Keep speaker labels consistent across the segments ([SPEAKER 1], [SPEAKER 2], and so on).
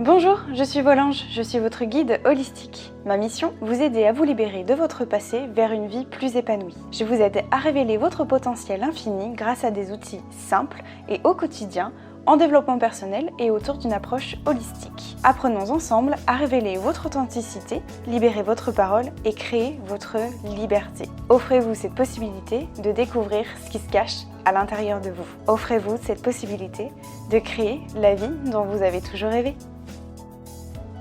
[SPEAKER 1] Bonjour, je suis Volange, je suis votre guide holistique. Ma mission, vous aider à vous libérer de votre passé vers une vie plus épanouie. Je vous aide à révéler votre potentiel infini grâce à des outils simples et au quotidien, en développement personnel et autour d'une approche holistique. Apprenons ensemble à révéler votre authenticité, libérer votre parole et créer votre liberté. Offrez-vous cette possibilité de découvrir ce qui se cache à l'intérieur de vous. Offrez-vous cette possibilité de créer la vie dont vous avez toujours rêvé.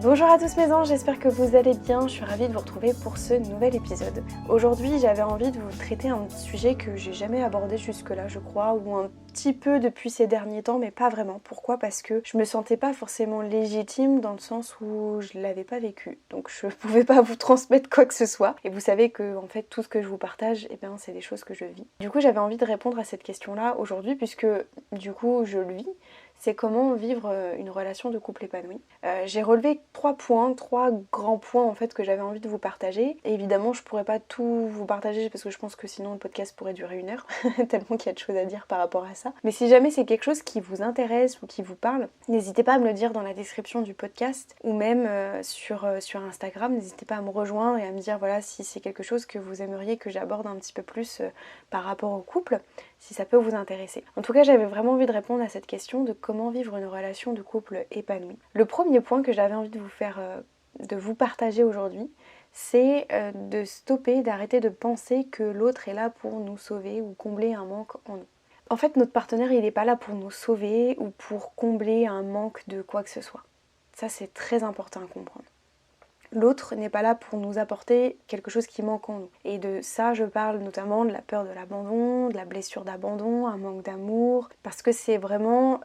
[SPEAKER 1] Bonjour à tous mes anges, j'espère que vous allez bien, je suis ravie de vous retrouver pour ce nouvel épisode. Aujourd'hui j'avais envie de vous traiter un sujet que j'ai jamais abordé jusque-là je crois, ou un petit peu depuis ces derniers temps, mais pas vraiment. Pourquoi ? Parce que je me sentais pas forcément légitime dans le sens où je l'avais pas vécu. Donc je pouvais pas vous transmettre quoi que ce soit. Et vous savez que en fait tout ce que je vous partage, c'est des choses que je vis. Du coup j'avais envie de répondre à cette question-là aujourd'hui puisque du coup je le vis. C'est comment vivre une relation de couple épanoui. J'ai relevé trois grands points en fait que j'avais envie de vous partager. Et évidemment, je pourrais pas tout vous partager parce que je pense que sinon le podcast pourrait durer 1 heure, tellement qu'il y a de choses à dire par rapport à ça. Mais si jamais c'est quelque chose qui vous intéresse ou qui vous parle, n'hésitez pas à me le dire dans la description du podcast ou même sur Instagram. N'hésitez pas à me rejoindre et à me dire voilà si c'est quelque chose que vous aimeriez que j'aborde un petit peu plus par rapport au couple, si ça peut vous intéresser. En tout cas, j'avais vraiment envie de répondre à cette question de comment vivre une relation de couple épanouie. Le premier point que j'avais envie de vous partager aujourd'hui, c'est de stopper, d'arrêter de penser que l'autre est là pour nous sauver ou combler un manque en nous. En fait, notre partenaire, il n'est pas là pour nous sauver ou pour combler un manque de quoi que ce soit. Ça, c'est très important à comprendre. L'autre n'est pas là pour nous apporter quelque chose qui manque en nous. Et de ça, je parle notamment de la peur de l'abandon, de la blessure d'abandon, un manque d'amour, parce que c'est vraiment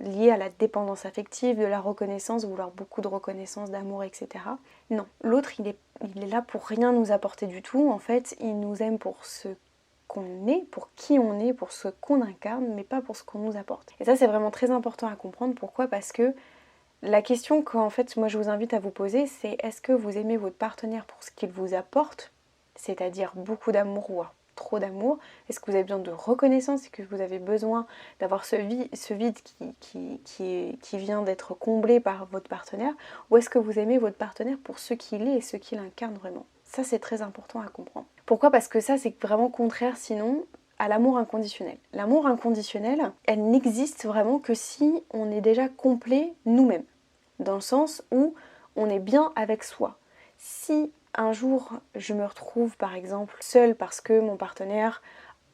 [SPEAKER 1] lié à la dépendance affective, de la reconnaissance, vouloir beaucoup de reconnaissance, d'amour, etc. Non, l'autre, il est là pour rien nous apporter du tout. En fait, il nous aime pour ce qu'on est, pour qui on est, pour ce qu'on incarne, mais pas pour ce qu'on nous apporte. Et ça, c'est vraiment très important à comprendre. Pourquoi ? Parce que la question qu'en fait moi je vous invite à vous poser, c'est est-ce que vous aimez votre partenaire pour ce qu'il vous apporte, c'est-à-dire beaucoup d'amour ou trop d'amour? Est-ce que vous avez besoin de reconnaissance? Est-ce que vous avez besoin d'avoir ce vide qui vient d'être comblé par votre partenaire? Ou est-ce que vous aimez votre partenaire pour ce qu'il est et ce qu'il incarne vraiment? Ça, c'est très important à comprendre. Pourquoi ? Parce que ça, c'est vraiment contraire sinon à l'amour inconditionnel. L'amour inconditionnel, elle n'existe vraiment que si on est déjà complet nous-mêmes. Dans le sens où on est bien avec soi. Si un jour je me retrouve par exemple seule parce que mon partenaire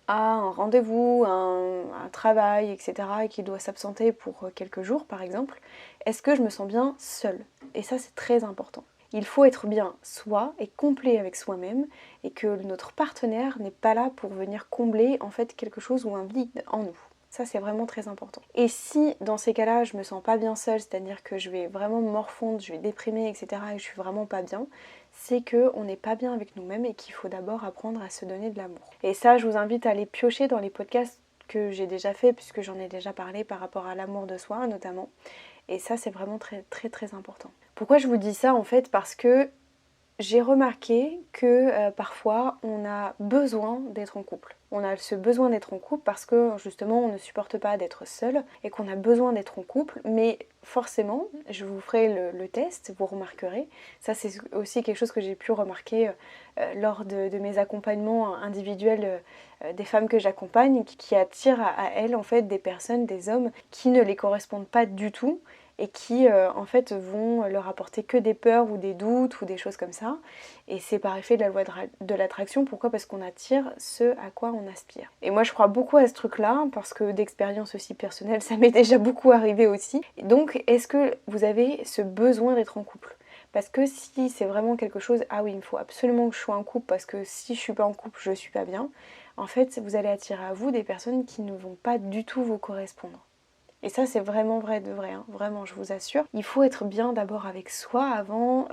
[SPEAKER 1] a un rendez-vous, un travail, etc. et qu'il doit s'absenter pour quelques jours par exemple, est-ce que je me sens bien seule? Et ça c'est très important. Il faut être bien soi et complet avec soi-même et que notre partenaire n'est pas là pour venir combler en fait quelque chose ou un vide en nous. Ça, c'est vraiment très important. Et si, dans ces cas-là, je me sens pas bien seule, c'est-à-dire que je vais vraiment me morfondre, je vais déprimer, etc., et je suis vraiment pas bien, c'est qu'on n'est pas bien avec nous-mêmes et qu'il faut d'abord apprendre à se donner de l'amour. Et ça, je vous invite à aller piocher dans les podcasts que j'ai déjà fait, puisque j'en ai déjà parlé par rapport à l'amour de soi, notamment. Et ça, c'est vraiment très, très, très important. Pourquoi je vous dis ça, en fait? Parce que j'ai remarqué que parfois on a besoin d'être en couple. On a ce besoin d'être en couple parce que justement on ne supporte pas d'être seul et qu'on a besoin d'être en couple, mais forcément, je vous ferai le test, vous remarquerez, ça c'est aussi quelque chose que j'ai pu remarquer lors de mes accompagnements individuels des femmes que j'accompagne, qui attirent à elles en fait des personnes, des hommes qui ne les correspondent pas du tout, et qui en fait vont leur apporter que des peurs ou des doutes ou des choses comme ça. Et c'est par effet de la loi de l'attraction. Pourquoi ? Parce qu'on attire ce à quoi on aspire. Et moi je crois beaucoup à ce truc-là, parce que d'expérience aussi personnelle, ça m'est déjà beaucoup arrivé aussi. Et donc est-ce que vous avez ce besoin d'être en couple ? Parce que si c'est vraiment quelque chose, ah oui, il me faut absolument que je sois en couple, parce que si je suis pas en couple, je suis pas bien, en fait vous allez attirer à vous des personnes qui ne vont pas du tout vous correspondre. Et ça c'est vraiment vrai de vrai, hein. Vraiment je vous assure. Il faut être bien d'abord avec soi avant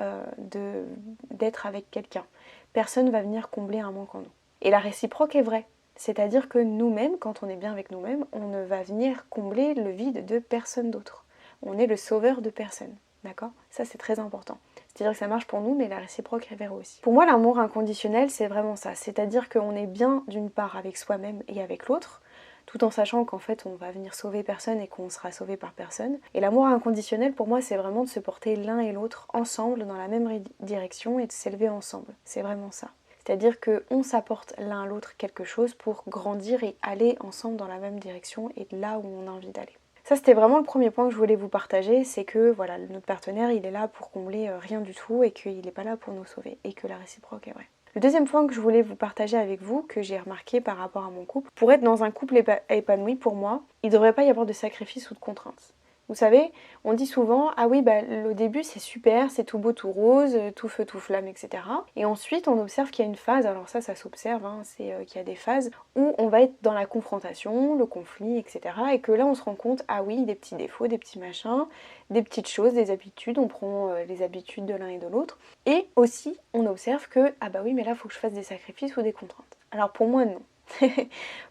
[SPEAKER 1] d'être avec quelqu'un. Personne ne va venir combler un manque en nous. Et la réciproque est vraie. C'est-à-dire que nous-mêmes, quand on est bien avec nous-mêmes, on ne va venir combler le vide de personne d'autre. On est le sauveur de personne. D'accord ? Ça c'est très important. C'est-à-dire que ça marche pour nous, mais la réciproque est vraie aussi. Pour moi, l'amour inconditionnel, c'est vraiment ça. C'est-à-dire qu'on est bien d'une part avec soi-même et avec l'autre. tout en sachant qu'en fait on va venir sauver personne et qu'on sera sauvé par personne. Et l'amour inconditionnel pour moi c'est vraiment de se porter l'un et l'autre ensemble dans la même direction et de s'élever ensemble, c'est vraiment ça. C'est-à-dire qu'on s'apporte l'un à l'autre quelque chose pour grandir et aller ensemble dans la même direction et là où on a envie d'aller. Ça c'était vraiment le premier point que je voulais vous partager, c'est que voilà, notre partenaire il est là pour combler rien du tout et qu'il n'est pas là pour nous sauver et que la réciproque est vraie. Le deuxième point que je voulais vous partager avec vous, que j'ai remarqué par rapport à mon couple, pour être dans un couple épanoui pour moi, il ne devrait pas y avoir de sacrifice ou de contrainte. Vous savez, on dit souvent, ah oui, au début c'est super, c'est tout beau, tout rose, tout feu, tout flamme, etc. Et ensuite on observe qu'il y a une phase, alors ça s'observe, c'est qu'il y a des phases où on va être dans la confrontation, le conflit, etc. Et que là on se rend compte, ah oui, des petits défauts, des petits machins, des petites choses, des habitudes, on prend les habitudes de l'un et de l'autre. Et aussi on observe que, ah bah oui, mais là il faut que je fasse des sacrifices ou des contraintes. Alors pour moi non.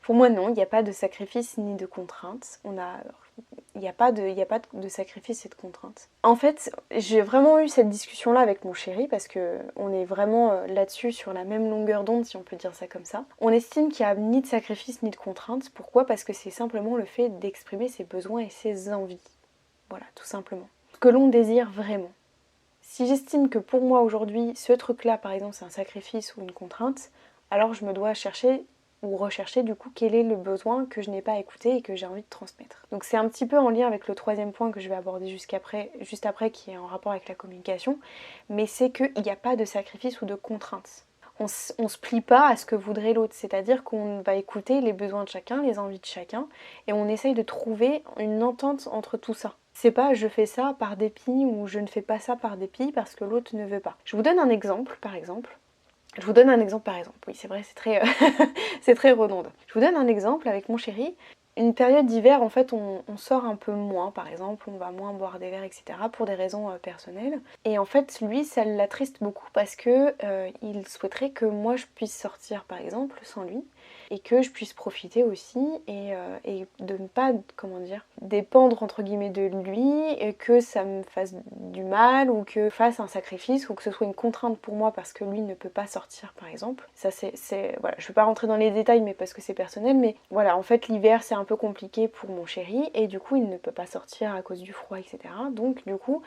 [SPEAKER 1] Pour moi non, il n'y a pas de sacrifice ni de contraintes. Il n'y a pas de sacrifice et de contraintes. En fait, j'ai vraiment eu cette discussion-là avec mon chéri parce qu'on est vraiment là-dessus sur la même longueur d'onde, si on peut dire ça comme ça. On estime qu'il n'y a ni de sacrifice ni de contraintes. Pourquoi ? Parce que c'est simplement le fait d'exprimer ses besoins et ses envies. Voilà, tout simplement. Ce que l'on désire vraiment. Si j'estime que pour moi aujourd'hui, ce truc-là, par exemple, c'est un sacrifice ou une contrainte, alors je me dois chercher ou rechercher du coup quel est le besoin que je n'ai pas écouté et que j'ai envie de transmettre. Donc c'est un petit peu en lien avec le troisième point que je vais aborder juste après qui est en rapport avec la communication, mais c'est qu'il n'y a pas de sacrifice ou de contrainte. On se plie pas à ce que voudrait l'autre, c'est-à-dire qu'on va écouter les besoins de chacun, les envies de chacun, et on essaye de trouver une entente entre tout ça. C'est pas je fais ça par dépit ou je ne fais pas ça par dépit parce que l'autre ne veut pas. Je vous donne un exemple par exemple. Oui c'est vrai, c'est très redondant. Je vous donne un exemple avec mon chéri. Une période d'hiver, en fait, on sort un peu moins, par exemple, on va moins boire des verres, etc. pour des raisons personnelles. Et en fait, lui, ça l'attriste beaucoup parce que il souhaiterait que moi je puisse sortir, par exemple, sans lui, et que je puisse profiter aussi et de ne pas, comment dire, dépendre entre guillemets de lui et que ça me fasse du mal ou que je fasse un sacrifice ou que ce soit une contrainte pour moi parce que lui ne peut pas sortir par exemple. Ça voilà, je vais pas rentrer dans les détails mais parce que c'est personnel, mais voilà, en fait l'hiver c'est un peu compliqué pour mon chéri et du coup il ne peut pas sortir à cause du froid, etc. Donc du coup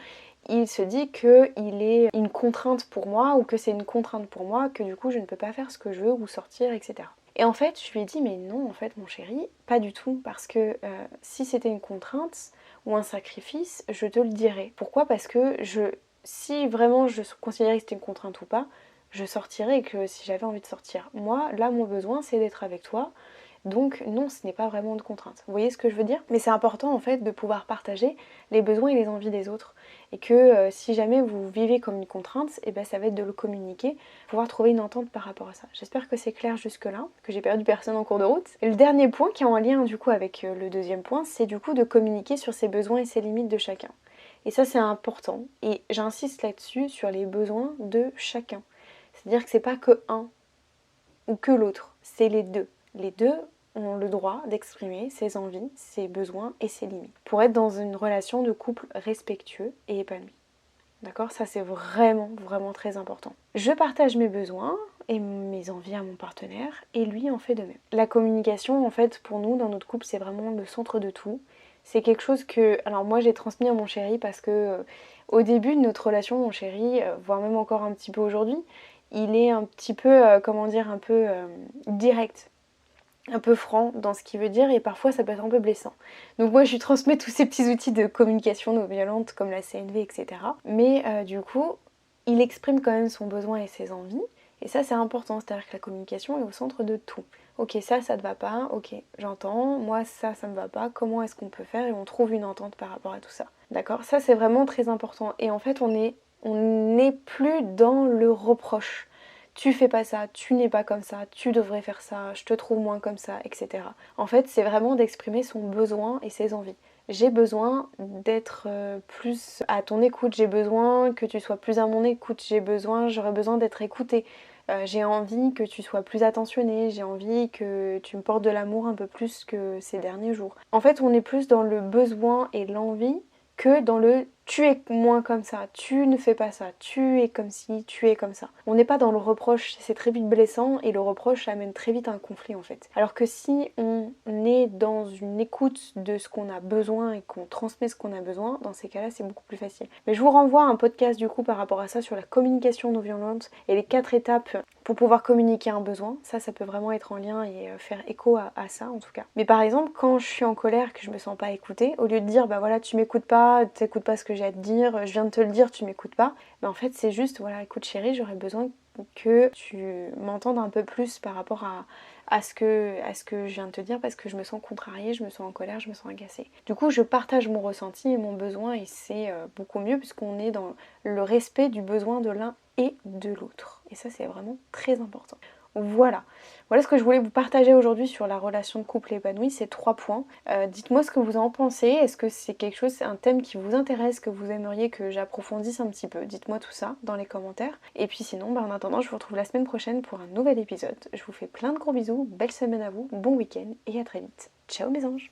[SPEAKER 1] il se dit qu'il est une contrainte pour moi ou que c'est une contrainte pour moi, que du coup je ne peux pas faire ce que je veux ou sortir, etc. Et en fait, je lui ai dit, mais non, en fait, mon chéri, pas du tout, parce que si c'était une contrainte ou un sacrifice, je te le dirais. Pourquoi ? Parce que si vraiment je considérais que c'était une contrainte ou pas, je sortirais et que si j'avais envie de sortir. Moi, là, mon besoin, c'est d'être avec toi. Donc non, ce n'est pas vraiment de contrainte. Vous voyez ce que je veux dire ? Mais c'est important en fait de pouvoir partager les besoins et les envies des autres. Et que si jamais vous vivez comme une contrainte, et ben ça va être de le communiquer, pouvoir trouver une entente par rapport à ça. J'espère que c'est clair jusque-là, que j'ai perdu personne en cours de route. Et le dernier point qui est en lien du coup avec le deuxième point, c'est du coup de communiquer sur ses besoins et ses limites de chacun. Et ça c'est important. Et j'insiste là-dessus sur les besoins de chacun. C'est-à-dire que c'est pas que un ou que l'autre, c'est les deux. Les deux ont le droit d'exprimer ses envies, ses besoins et ses limites pour être dans une relation de couple respectueux et épanoui. D'accord ? Ça c'est vraiment, vraiment très important. Je partage mes besoins et mes envies à mon partenaire et lui en fait de même. La communication en fait pour nous dans notre couple c'est vraiment le centre de tout. C'est quelque chose que, alors moi j'ai transmis à mon chéri parce que au début de notre relation, mon chéri, voire même encore un petit peu aujourd'hui, il est un petit peu, direct, un peu franc dans ce qu'il veut dire et parfois ça peut être un peu blessant. Donc moi je lui transmets tous ces petits outils de communication non violente comme la CNV, etc. Mais du coup, il exprime quand même son besoin et ses envies et ça c'est important, c'est-à-dire que la communication est au centre de tout. Ok, ça te va pas, ok, j'entends, moi ça me va pas, comment est-ce qu'on peut faire et on trouve une entente par rapport à tout ça. D'accord ? Ça c'est vraiment très important et en fait on n'est plus dans le reproche. Tu fais pas ça, tu n'es pas comme ça, tu devrais faire ça, je te trouve moins comme ça, etc. En fait, c'est vraiment d'exprimer son besoin et ses envies. J'ai besoin d'être plus à ton écoute, j'ai besoin que tu sois plus à mon écoute, j'aurais besoin d'être écoutée. J'ai envie que tu sois plus attentionnée, j'ai envie que tu me portes de l'amour un peu plus que ces derniers jours. En fait, on est plus dans le besoin et l'envie que dans le tu es moins comme ça, tu ne fais pas ça, tu es comme ci, tu es comme ça. On n'est pas dans le reproche, c'est très vite blessant et le reproche amène très vite un conflit en fait. Alors que si on est dans une écoute de ce qu'on a besoin et qu'on transmet ce qu'on a besoin, dans ces cas-là c'est beaucoup plus facile. Mais je vous renvoie à un podcast du coup par rapport à ça sur la communication non violente et les 4 étapes pour pouvoir communiquer un besoin. Ça peut vraiment être en lien et faire écho à ça en tout cas. Mais par exemple, quand je suis en colère, que je me sens pas écoutée, au lieu de dire bah voilà tu m'écoutes pas, t'écoutes pas ce que j'ai à te dire, je viens de te le dire, tu m'écoutes pas, bah en fait c'est juste voilà écoute chérie, j'aurais besoin que tu m'entendes un peu plus par rapport à ce que je viens de te dire parce que je me sens contrariée, je me sens en colère, je me sens agacée. Du coup je partage mon ressenti et mon besoin et c'est beaucoup mieux puisqu'on est dans le respect du besoin de l'un et de l'autre. Et ça c'est vraiment très important. Voilà ce que je voulais vous partager aujourd'hui sur la relation de couple épanouie, ces 3 points. Dites-moi ce que vous en pensez, est-ce que c'est quelque chose, c'est un thème qui vous intéresse, que vous aimeriez que j'approfondisse un petit peu? Dites-moi tout ça dans les commentaires. Et puis sinon, en attendant, je vous retrouve la semaine prochaine pour un nouvel épisode. Je vous fais plein de gros bisous, belle semaine à vous, bon week-end et à très vite. Ciao mes anges!